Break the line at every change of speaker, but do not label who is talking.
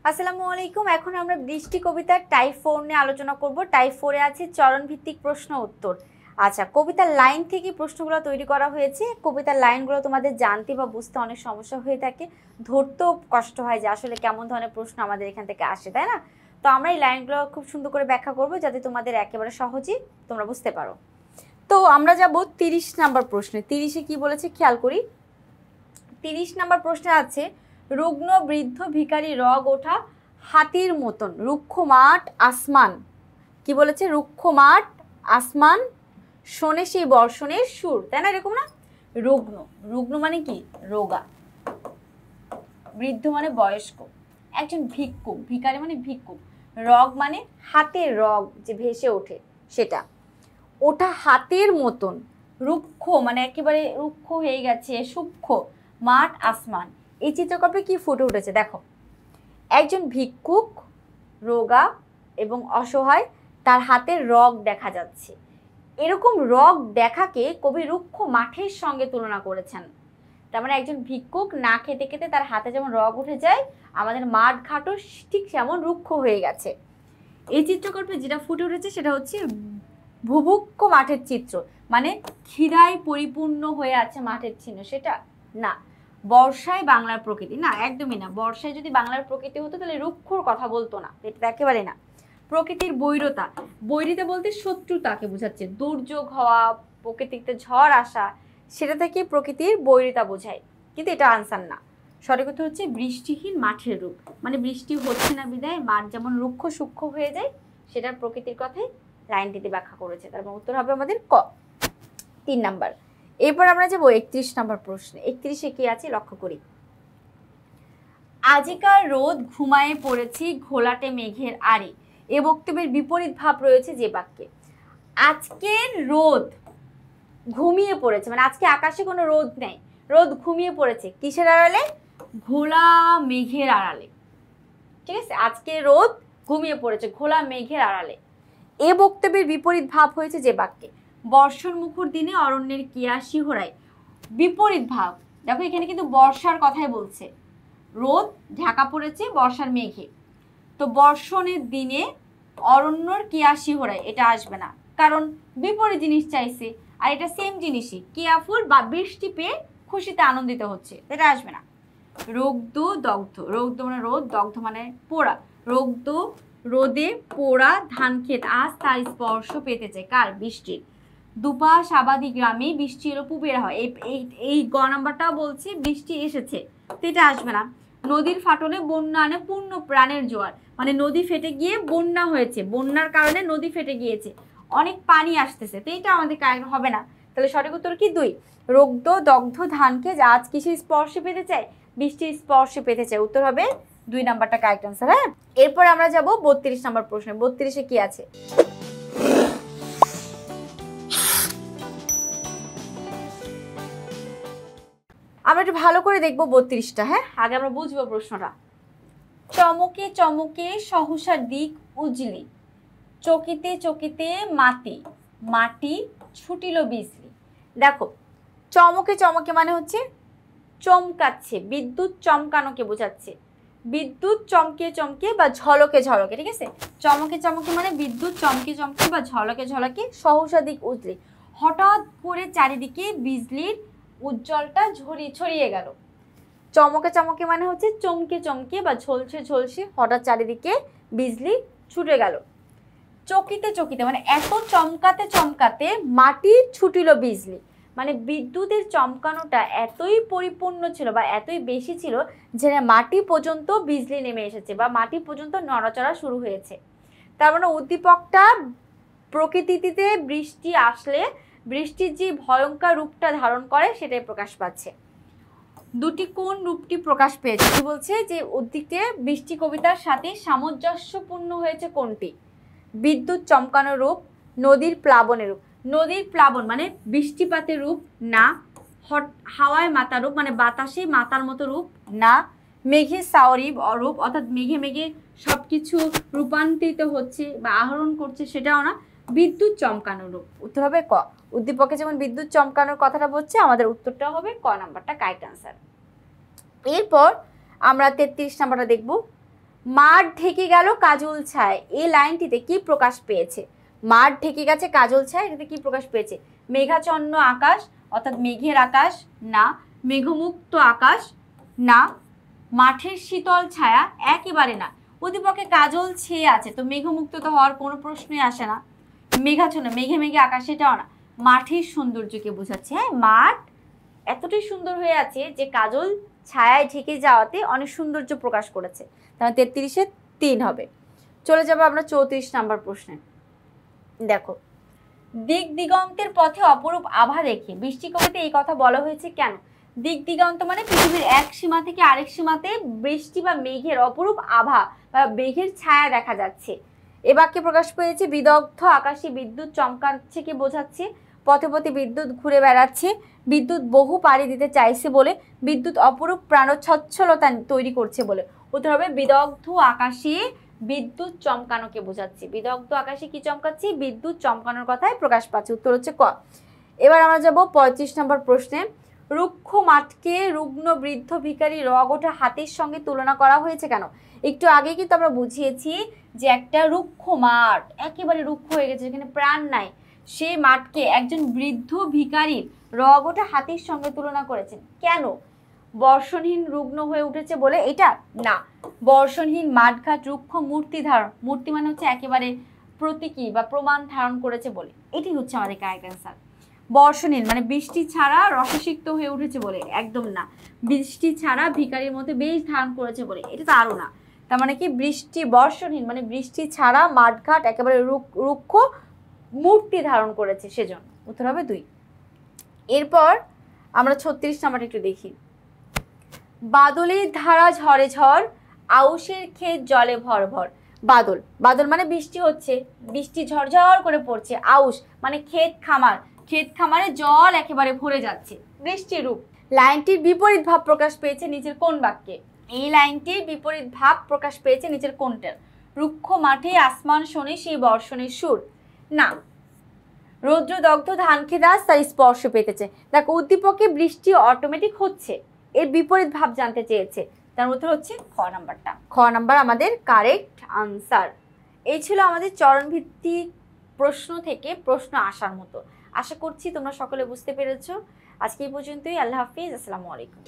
আসসালামু আলাইকুম। এখন আমরা বৃষ্টি কবিতার টাইপ 4 নিয়ে আলোচনা করব। টাইপ 4 এ আছে চরণ ভিত্তিক প্রশ্ন উত্তর। আচ্ছা, কবিতার লাইন থেকে প্রশ্নগুলো তৈরি করা হয়েছে। কবিতার লাইনগুলো তোমাদের জানতে বা বুঝতে অনেক সমস্যা হয়ে থাকে, ধরতেও কষ্ট হয় যে আসলে কেমন ধরনের প্রশ্ন আমাদের এখান থেকে আসে, তাই না? তো আমরা এই লাইনগুলো খুব সুন্দর করে ব্যাখ্যা করব যাতে তোমাদের একেবারে সহজেই তোমরা বুঝতে পারো। তো আমরা যাব 30 নাম্বার প্রশ্নে। 30-এ কি বলেছে খেয়াল করি। 30 নাম্বার প্রশ্নে আছে রুগ্ন বৃদ্ধ ভিখারি রগ ওঠা হাতির মতন রুক্ষ মাঠ আসমান। কি বলেছে? রুক্ষ মাঠ আসমান শোনে সেই বর্ষণের সুর, তাই না? এরকম না? রুগ্ন, রুগ্ন মানে কি? রোগা। বৃদ্ধ মানে বয়স্ক। একজন ভিক্ষুক, ভিখারি মানে ভিক্ষুক। রগ মানে হাতের রগ যে ভেসে ওঠে সেটা। ওটা হাতের মতন। রুক্ষ মানে একেবারে রুক্ষ হয়ে গেছে, সূক্ষ্ম। মাঠ আসমান। এই চিত্রকল্পে কি ফুটে উঠেছে দেখো। একজন ভিক্ষুক রোগা এবং অসহায়, তার হাতের রগ দেখা যাচ্ছে। এরকম রগ দেখাকে কবি রুক্ষ মাঠের সঙ্গে তুলনা করেছেন। তার মানে একজন ভিক্ষুক না খেতে খেতে তার হাতে যেমন রগ উঠে যায়, আমাদের মাঠ ঘাটও ঠিক যেমন রুক্ষ হয়ে গেছে। এই চিত্রকল্পে যেটা ফুটে উঠেছে সেটা হচ্ছে ভুভুক্ষ মাঠের চিত্র, মানে ক্ষীরায় পরিপূর্ণ হয়ে আছে মাঠের চিহ্ন, সেটা না। বর্ষায় বাংলার প্রকৃতি না, একদমই না। বর্ষায় যদি বাংলার প্রকৃতি হতো তাহলে রুক্ষর কথা বলতো না, এটা একেবারে না। প্রকৃতির বৈরতা, বৈরিতা বলতে শত্রুতাকে বোঝাচ্ছে। দুর্যোগ হওয়া, প্রকৃতিতে ঝড় আসা, সেটা থেকে প্রকৃতির বৈরিতা বোঝায়, কিন্তু এটা আনসার না। সঠিক কথা হচ্ছে বৃষ্টিহীন মাঠের রূপ, মানে বৃষ্টি হচ্ছে না বিদায় মাঠ যেমন রুক্ষ সূক্ষ্ম হয়ে যায়, সেটা প্রকৃতির কথাই লাইনটিতে ব্যাখ্যা করেছে। তারপর উত্তর হবে আমাদের ক, 3 নাম্বার। এরপর আমরা যাবো 31 নাম্বার প্রশ্নে। 31-এ কি আছে লক্ষ্য করি। আজিকার রোদ ঘুমায়ে পড়েছি ঘোলাটে মেঘের আড়ে। এ বক্তব্যের বিপরীত ভাব রয়েছে যে বাক্যে। আজকের রোদ ঘুমিয়ে পড়েছে, মানে আজকে আকাশে কোনো রোদ নেই, রোদ ঘুমিয়ে পড়েছে কিসের আড়ালে? ঘোলা মেঘের আড়ালে। ঠিক আছে, আজকে রোদ ঘুমিয়ে পড়েছে ঘোলা মেঘের আড়ালে। এ বক্তব্যের বিপরীত ভাব হয়েছে যে বাক্যে। বর্ষণ মুখর দিনে অরণ্যের কিয়া শিহরায়। বিপরীত ভাব দেখো, এখানে কিন্তু বর্ষার কথাই বলছে। রোদ ঢাকা পড়েছে বর্ষার মেঘে, তো বর্ষণের দিনে অরণ্যর কিয়া শিহরায় এটা আসবে না, কারণ বিপরীত জিনিস চাইছে। আর এটা সেম জিনিসই, কিয়াফুল বা বৃষ্টি পেয়ে খুশিতে আনন্দিত হচ্ছে, এটা আসবে না। রোদ্দ দগ্ধ, রোদ্দ মানে রোদ, দগ্ধ মানে পোড়া। রোদ্দ রোদে পোড়া ধান ক্ষেত আজ তার স্পর্শ পেতে চায় কার? বৃষ্টির। দুপাশ আবাদি গ্রামে বৃষ্টি এলো পুবেরা হয়। এই গ নাম্বারটা বলছে বৃষ্টি এসেছে, তো এটা আসবে না। নদীর ফাটলে বন্যা আনে পূর্ণ প্রাণের জোয়ার, মানে নদী ফেটে গিয়ে বন্যা হয়েছে, বন্যার কারণে নদী ফেটে গিয়েছে, অনেক পানি আসতেছে, তো এটা আমাদের কারেক্ট হবে না। তাহলে সঠিক উত্তর কি? 2। রোদ্দ দগ্ধ ধানকে আজ কিসের স্পর্শে পেতে চায়? বৃষ্টির স্পর্শে পেতে চায়। উত্তর হবে 2 নাম্বারটা কারেক্ট আনসার। হ্যাঁ, এরপর আমরা যাব 32 নাম্বার প্রশ্নে। 32-এ কি আছে? আমরা একটু ভালো করে দেখবো 32টা। হ্যাঁ, আগে আমরা বুঝবো প্রশ্নটা। চমকে চমকে সহসার দিক উজলি, চকিতে চকিতে মাটি মাটি ছুটিল বিজলি। দেখো, চমকে চমকে মানে হচ্ছে চমকাচ্ছে, বিদ্যুৎ চমকানোকে বোঝাচ্ছে। বিদ্যুৎ চমকে চমকে বা ঝলকে ঝলকে, ঠিক আছে? চমকে চমকে মানে বিদ্যুৎ চমকে চমকে বা ঝলকে ঝলকে সহসা দিক উজলি, হঠাৎ করে চারিদিকে বিজলির উজ্জ্বলটা ছড়িয়ে গেল। চমকে চমকে মানে হচ্ছে চমকে চমকে বা ঝলসে ঝলসে হঠাৎ চারিদিকে বিজলি ছুটে গেল। চকিতে চকিতে মানে এত চমকাতে চমকাতে মাটি ছুটিল বিজলি, মানে বিদ্যুতের চমকানোটা এতই পরিপূর্ণ ছিল বা এতই বেশি ছিল যে মাটি পর্যন্ত বিজলি নেমে এসেছে বা মাটি পর্যন্ত নড়াচড়া শুরু হয়েছে। তার মানে উদ্দীপকটা প্রকৃতিতে বৃষ্টি আসলে বৃষ্টির যে ভয়ঙ্কর রূপটা ধারণ করে সেটাই প্রকাশ পাচ্ছে। দুটি কোন রূপটি প্রকাশ পেয়েছে? কি বলছে যে উদ্দীপকে বৃষ্টি কবিতার সাথে সামঞ্জস্যপূর্ণ হয়েছে কোনটি? বিদ্যুৎ চমকানোর রূপ, নদীর প্লাবনের রূপ। নদীর প্লাবন মানে বৃষ্টিপাতের রূপ না। হাওয়ায় মাতার রূপ মানে বাতাসে মাতার মতো রূপ না। মেঘে সাওরি রূপ, অর্থাৎ মেঘে মেঘে সবকিছু রূপান্তরিত হচ্ছে বা আহরণ করছে, সেটাও না। বিদ্যুৎ চমকানোর রূপ। উত্তর হবে ক। উদ্দীপকে যেমন বিদ্যুৎ চমকানোর কথাটা বলছে, আমাদের উত্তরটা হবে ক নাম্বারটা কারেক্ট আনসার। এরপর আমরা 33 নাম্বারটা দেখব। মাঠ ঢেকে গেল কাজল ছায়, এই লাইনটিতে কি প্রকাশ পেয়েছে? মাঠ ঢেকে গেছে কাজল ছায়, এটাতে কি প্রকাশ পেয়েছে? মেঘাচ্ছন্ন আকাশ, অর্থাৎ মেঘের আকাশ না, মেঘমুক্ত আকাশ না, মাঠের শীতল ছায়া একেবারে না। উদ্দীপকে কাজল ছেয়ে আছে, তো মেঘমুক্ত তো হওয়ার কোনো প্রশ্নই আসে না। মেঘাচ্ছন্ন, মেঘে মেঘে আকাশ, সেটাও না। মাঠের সৌন্দর্যকে বোঝাচ্ছে। হ্যাঁ, মাঠ এতটাই সুন্দর হয়ে আছে যে কাজল ছায়ায় ঢেকে যাওয়াতে অনেক সৌন্দর্য প্রকাশ করেছে। তাহলে 33-এ 3 হবে। চলে যাবো আমরা 34 নাম্বার প্রশ্নে। দেখো, দিক দিগন্তের পথে অপরূপ আভা দেখে বৃষ্টি কবিতে এই কথা বলা হয়েছে কেন? দিক দিগন্ত মানে পৃথিবীর এক সীমা থেকে আরেক সীমাতে বৃষ্টি বা মেঘের অপরূপ আভা বা মেঘের ছায়া দেখা যাচ্ছে। এ বাক্যে প্রকাশ পেয়েছে বিদগ্ধ আকাশে বিদ্যুৎ চমকাচ্ছে কে বোঝাচ্ছে? পথে পথে বিদ্যুৎ ঘুরে বেড়াচ্ছে, বিদ্যুৎ বহু পাড়ি দিতে চাইছে বলে, বিদ্যুৎ অপরূপ প্রাণচ্ছলতা তৈরি করছে বলে। উত্তর হবে বিদগ্ধ আকাশে বিদ্যুৎ চমকানোকে বোঝাচ্ছে। বিদগ্ধ আকাশে কি চমকাচ্ছে? বিদ্যুৎ চমকানোর কথাই প্রকাশ পাচ্ছে। উত্তর হচ্ছে ক। এবার আমরা যাব 35 নম্বর প্রশ্নে। রুক্ষ মাঠকে রুগ্ন বৃদ্ধ ভিখারি রগ ওঠা হাতির সঙ্গে তুলনা করা হয়েছে কেন? একটু আগে কিন্তু আমরা বুঝিয়েছি যে একটা রুক্ষ মাঠ, একেবারে রুক্ষ হয়ে গেছে, যেখানে প্রাণ নাই, সেই মাঠকে একজন বৃদ্ধ ভিখারি রগ ওঠা হাতির সঙ্গে তুলনা করেছেন। কেন? বর্ষণহীন রুগ্ন হয়ে উঠেছে বলে? এটা না, বর্ষণহীন মাঠঘাট রুক্ষ মূর্তি ধারণ, মূর্তি মানে হচ্ছে একেবারে প্রতীকী বা প্রমাণ ধারণ করেছে বলে। এটি হচ্ছে আমাদের কারেক্ট অ্যান্সার। বর্ষণহীন মানে বৃষ্টি ছাড়া রসসিক্ত হয়ে উঠেছে বলে? একদম না। বৃষ্টি ছাড়া ভিখারির মধ্যে বেশ ধারণ করেছে বলে? এটা তো আরও না। তার মানে কি বৃষ্টি বর্ষণহীন মানে বৃষ্টি ছাড়া মাঠঘাট একেবারে রুক্ষ মূর্তি ধারণ করেছে, সেজন্য। উত্তর হবে 2। এরপর আমরা 36 নাম্বারটা একটু দেখি। বাদলের ধারা ঝরে ঝড়, আউশের ক্ষেত জলে ভর ভর। বাদল, বাদল মানে বৃষ্টি হচ্ছে, বৃষ্টি ঝরঝর করে পড়ছে। আউশ মানে ক্ষেত খামার, ক্ষেত খামারে জল একেবারে ভরে যাচ্ছে, বৃষ্টির রূপ। লাইনটির বিপরীত ভাব প্রকাশ পেয়েছে নিচের কোন বাক্যে? এই লাইনটির বিপরীত ভাব প্রকাশ পেয়েছে নিচের কোনটার? রুক্ষ মাঠে আসমান শোনে সেই বর্ষণের সুর না, রৌদ্রদগ্ধ ধান খেদাস তার স্পর্শ পেতেছে। দেখো, উদ্দীপকে বৃষ্টি অটোমেটিক হচ্ছে, এর বিপরীত ভাব জানতে চেয়েছে, তার উত্তর হচ্ছে খ নাম্বারটা। খ নাম্বার আমাদের কারেক্ট আনসার। এই ছিল আমাদের চরণভিত্তিক প্রশ্ন থেকে প্রশ্ন আসার মতো। আশা করছি তোমরা সকলে বুঝতে পেরেছো। আজকে এই পর্যন্তই। আল্লাহ হাফিজ, আসসালামু আলাইকুম।